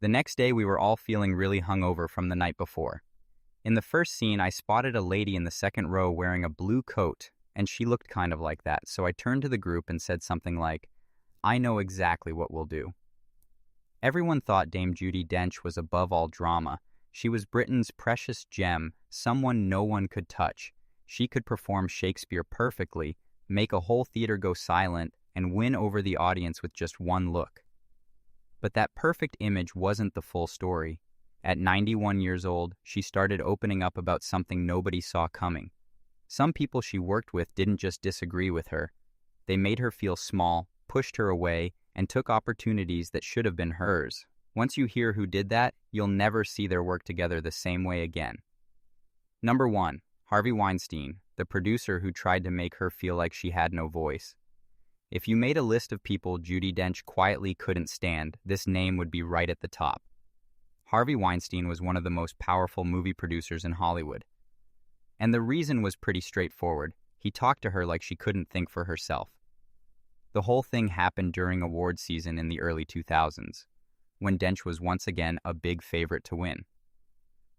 The next day, we were all feeling really hungover from the night before. In the first scene, I spotted a lady in the second row wearing a blue coat, and she looked kind of like that, so I turned to the group and said something like, "I know exactly what we'll do." Everyone thought Dame Judi Dench was above all drama. She was Britain's precious gem, someone no one could touch. She could perform Shakespeare perfectly, make a whole theater go silent, and win over the audience with just one look. But that perfect image wasn't the full story. At 91 years old, she started opening up about something nobody saw coming. Some people she worked with didn't just disagree with her. They made her feel small, pushed her away, and took opportunities that should have been hers. Once you hear who did that, you'll never see their work together the same way again. Number 1. Harvey Weinstein, the producer who tried to make her feel like she had no voice. If you made a list of people Judi Dench quietly couldn't stand, this name would be right at the top. Harvey Weinstein was one of the most powerful movie producers in Hollywood. And the reason was pretty straightforward. He talked to her like she couldn't think for herself. The whole thing happened during award season in the early 2000s, when Dench was once again a big favorite to win.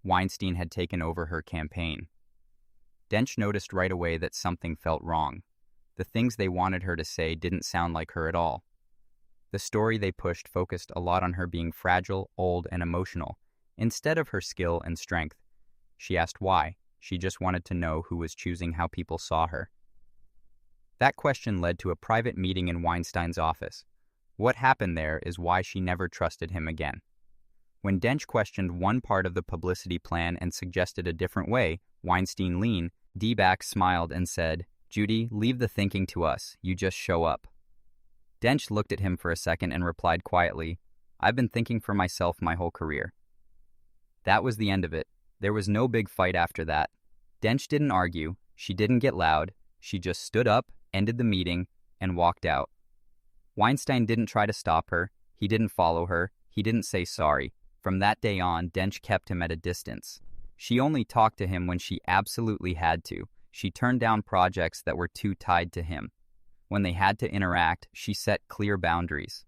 Weinstein had taken over her campaign. Dench noticed right away that something felt wrong. The things they wanted her to say didn't sound like her at all. The story they pushed focused a lot on her being fragile, old, and emotional, instead of her skill and strength. She asked why. She just wanted to know who was choosing how people saw her. That question led to a private meeting in Weinstein's office. What happened there is why she never trusted him again. When Dench questioned one part of the publicity plan and suggested a different way, Weinstein leaned, D-back smiled and said, "Judi, leave the thinking to us. You just show up." Dench looked at him for a second and replied quietly, "I've been thinking for myself my whole career." That was the end of it. There was no big fight after that. Dench didn't argue. She didn't get loud. She just stood up, ended the meeting, and walked out. Weinstein didn't try to stop her. He didn't follow her. He didn't say sorry. From that day on, Dench kept him at a distance. She only talked to him when she absolutely had to. She turned down projects that were too tied to him. When they had to interact, she set clear boundaries.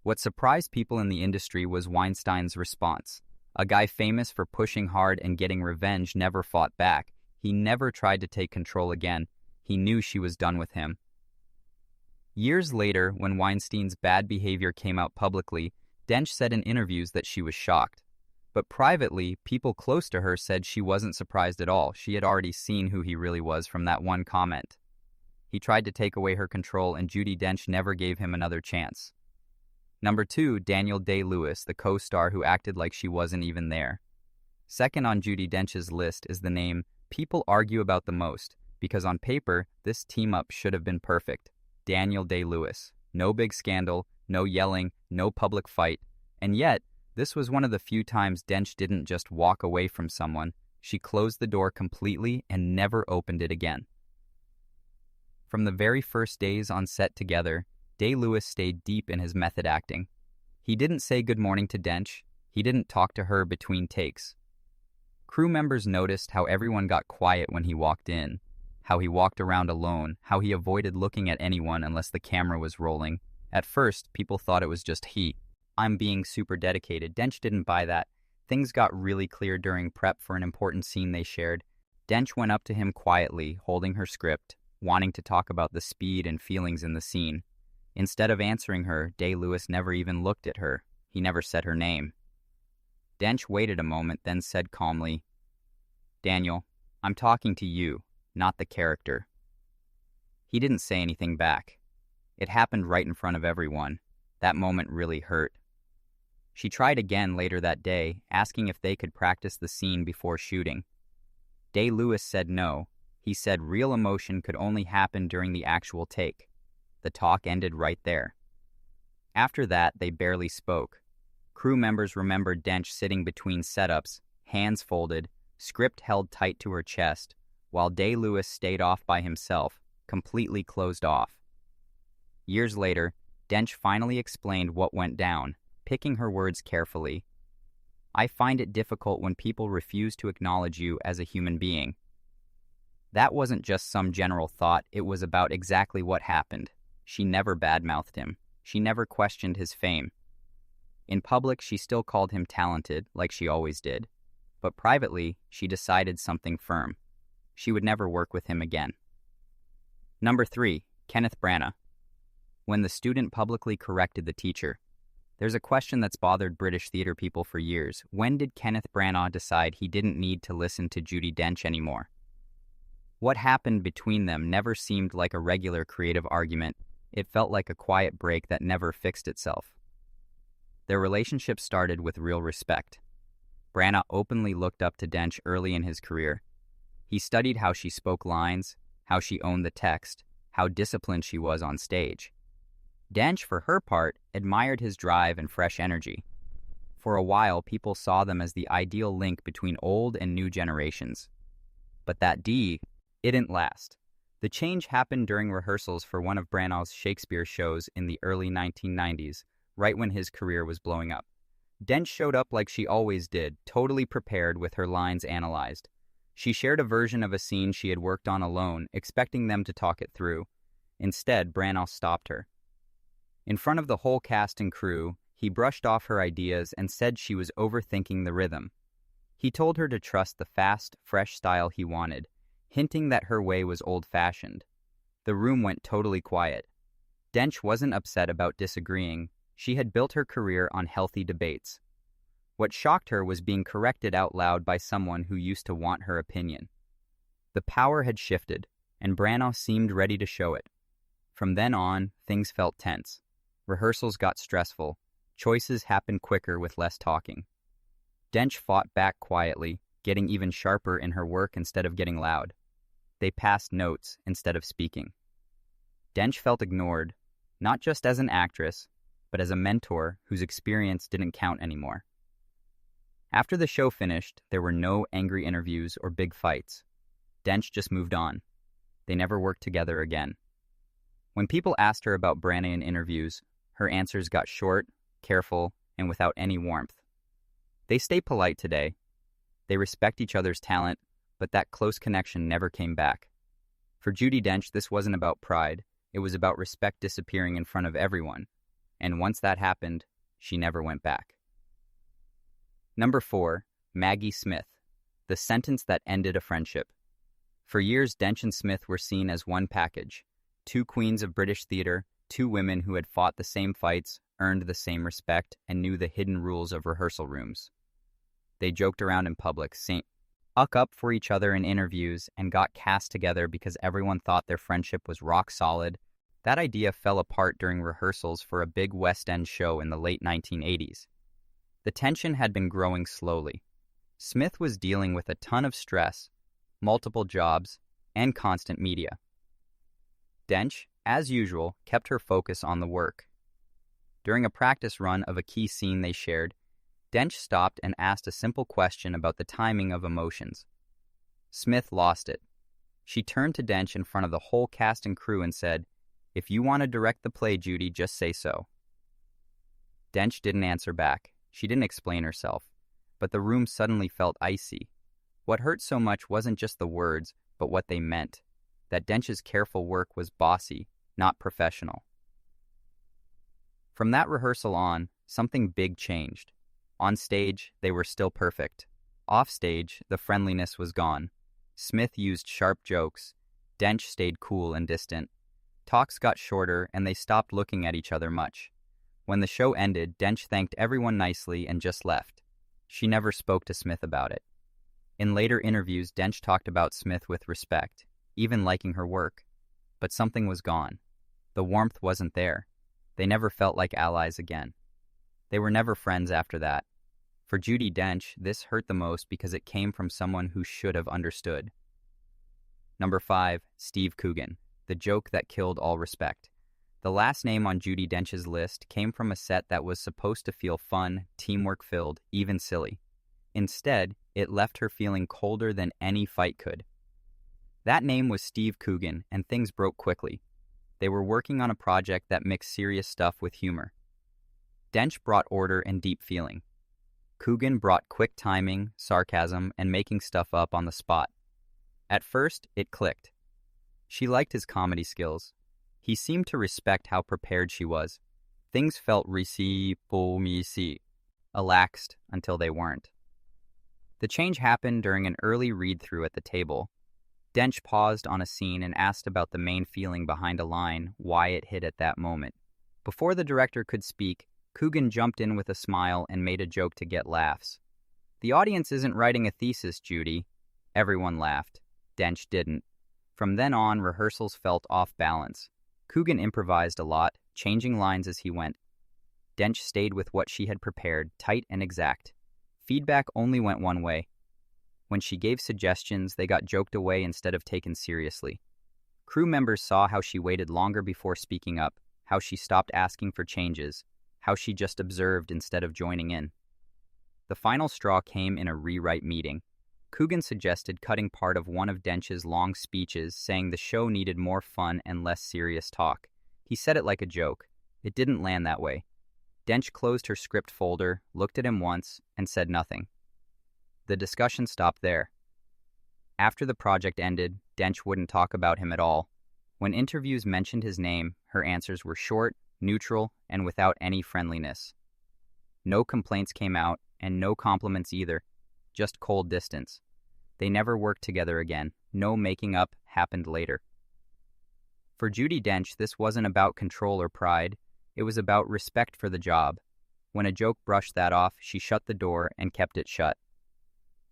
What surprised people in the industry was Weinstein's response. A guy famous for pushing hard and getting revenge never fought back. He never tried to take control again. He knew she was done with him. Years later, when Weinstein's bad behavior came out publicly, Dench said in interviews that she was shocked. But privately, people close to her said she wasn't surprised at all. She had already seen who he really was from that one comment. He tried to take away her control, and Judi Dench never gave him another chance. Number 2, Daniel Day-Lewis, the co-star who acted like she wasn't even there. Second on Judi Dench's list is the name people argue about the most, because on paper, this team-up should have been perfect. Daniel Day-Lewis. No big scandal, no yelling, no public fight. And yet, this was one of the few times Dench didn't just walk away from someone. She closed the door completely and never opened it again. From the very first days on set together, Day-Lewis stayed deep in his method acting. He didn't say good morning to Dench. He didn't talk to her between takes. Crew members noticed how everyone got quiet when he walked in, how he walked around alone, how he avoided looking at anyone unless the camera was rolling. At first, people thought it was just I'm being super dedicated. Dench didn't buy that. Things got really clear during prep for an important scene they shared. Dench went up to him quietly, holding her script, wanting to talk about the speed and feelings in the scene. Instead of answering her, Day-Lewis never even looked at her. He never said her name. Dench waited a moment, then said calmly, "Daniel, I'm talking to you, not the character." He didn't say anything back. It happened right in front of everyone. That moment really hurt. She tried again later that day, asking if they could practice the scene before shooting. Day-Lewis said no. He said real emotion could only happen during the actual take. The talk ended right there. After that, they barely spoke. Crew members remembered Dench sitting between setups, hands folded, script held tight to her chest, while Day-Lewis stayed off by himself, completely closed off. Years later, Dench finally explained what went down, picking her words carefully. "I find it difficult when people refuse to acknowledge you as a human being." That wasn't just some general thought, it was about exactly what happened. She never badmouthed him. She never questioned his fame. In public, she still called him talented, like she always did, but privately, she decided something firm. She would never work with him again. Number 3, Kenneth Branagh. When the student publicly corrected the teacher. There's a question that's bothered British theater people for years. When did Kenneth Branagh decide he didn't need to listen to Judi Dench anymore? What happened between them never seemed like a regular creative argument. It felt like a quiet break that never fixed itself. Their relationship started with real respect. Branagh openly looked up to Dench early in his career. He studied how she spoke lines, how she owned the text, how disciplined she was on stage. Dench, for her part, admired his drive and fresh energy. For a while, people saw them as the ideal link between old and new generations. But that it didn't last. The change happened during rehearsals for one of Branagh's Shakespeare shows in the early 1990s, right when his career was blowing up. Dench showed up like she always did, totally prepared with her lines analyzed. She shared a version of a scene she had worked on alone, expecting them to talk it through. Instead, Branagh stopped her. In front of the whole cast and crew, he brushed off her ideas and said she was overthinking the rhythm. He told her to trust the fast, fresh style he wanted, hinting that her way was old-fashioned. The room went totally quiet. Dench wasn't upset about disagreeing. She had built her career on healthy debates. What shocked her was being corrected out loud by someone who used to want her opinion. The power had shifted, and Branagh seemed ready to show it. From then on, things felt tense. Rehearsals got stressful. Choices happened quicker with less talking. Dench fought back quietly, getting even sharper in her work instead of getting loud. They passed notes instead of speaking. Dench felt ignored, not just as an actress, but as a mentor whose experience didn't count anymore. After the show finished, there were no angry interviews or big fights. Dench just moved on. They never worked together again. When people asked her about Branagh in interviews, her answers got short, careful, and without any warmth. They stay polite today. They respect each other's talent, but that close connection never came back. For Judi Dench, this wasn't about pride. It was about respect disappearing in front of everyone. And once that happened, she never went back. Number 4, Maggie Smith. The sentence that ended a friendship. For years, Dench and Smith were seen as one package. Two queens of British theater, two women who had fought the same fights, earned the same respect, and knew the hidden rules of rehearsal rooms. They joked around in public, stuck up for each other in interviews, and got cast together because everyone thought their friendship was rock solid. That idea fell apart during rehearsals for a big West End show in the late 1980s. The tension had been growing slowly. Smith was dealing with a ton of stress, multiple jobs, and constant media. Dench, as usual, kept her focus on the work. During a practice run of a key scene they shared, Dench stopped and asked a simple question about the timing of emotions. Smith lost it. She turned to Dench in front of the whole cast and crew and said, "If you want to direct the play, Judi, just say so." Dench didn't answer back. She didn't explain herself, but the room suddenly felt icy. What hurt so much wasn't just the words, but what they meant. That Dench's careful work was bossy, not professional. From that rehearsal on, something big changed. On stage, they were still perfect. Off stage, the friendliness was gone. Smith used sharp jokes. Dench stayed cool and distant. Talks got shorter, and they stopped looking at each other much. When the show ended, Dench thanked everyone nicely and just left. She never spoke to Smith about it. In later interviews, Dench talked about Smith with respect, even liking her work. But something was gone. The warmth wasn't there. They never felt like allies again. They were never friends after that. For Judi Dench, this hurt the most because it came from someone who should have understood. Number 5, Steve Coogan, the joke that killed all respect. The last name on Judi Dench's list came from a set that was supposed to feel fun, teamwork-filled, even silly. Instead, it left her feeling colder than any fight could. That name was Steve Coogan, and things broke quickly. They were working on a project that mixed serious stuff with humor. Dench brought order and deep feeling. Coogan brought quick timing, sarcasm, and making stuff up on the spot. At first, it clicked. She liked his comedy skills. He seemed to respect how prepared she was. Things felt relaxed until they weren't. The change happened during an early read-through at the table. Dench paused on a scene and asked about the main feeling behind a line, why it hit at that moment. Before the director could speak, Coogan jumped in with a smile and made a joke to get laughs. "The audience isn't writing a thesis, Judi." Everyone laughed. Dench didn't. From then on, rehearsals felt off balance. Coogan improvised a lot, changing lines as he went. Dench stayed with what she had prepared, tight and exact. Feedback only went one way. When she gave suggestions, they got joked away instead of taken seriously. Crew members saw how she waited longer before speaking up, how she stopped asking for changes, how she just observed instead of joining in. The final straw came in a rewrite meeting. Coogan suggested cutting part of one of Dench's long speeches, saying the show needed more fun and less serious talk. He said it like a joke. It didn't land that way. Dench closed her script folder, looked at him once, and said nothing. The discussion stopped there. After the project ended, Dench wouldn't talk about him at all. When interviews mentioned his name, her answers were short, neutral, and without any friendliness. No complaints came out, and no compliments either, just cold distance. They never worked together again. No making up happened later. For Judi Dench, this wasn't about control or pride. It was about respect for the job. When a joke brushed that off, she shut the door and kept it shut.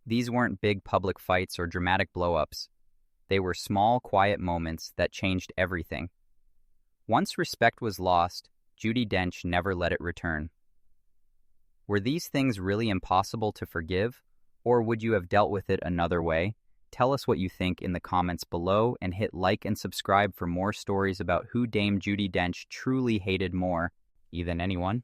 These weren't big public fights or dramatic blow-ups. They were small, quiet moments that changed everything. Once respect was lost, Judi Dench never let it return. Were these things really impossible to forgive, or would you have dealt with it another way? Tell us what you think in the comments below, and hit like and subscribe for more stories about who Dame Judi Dench truly hated more than anyone.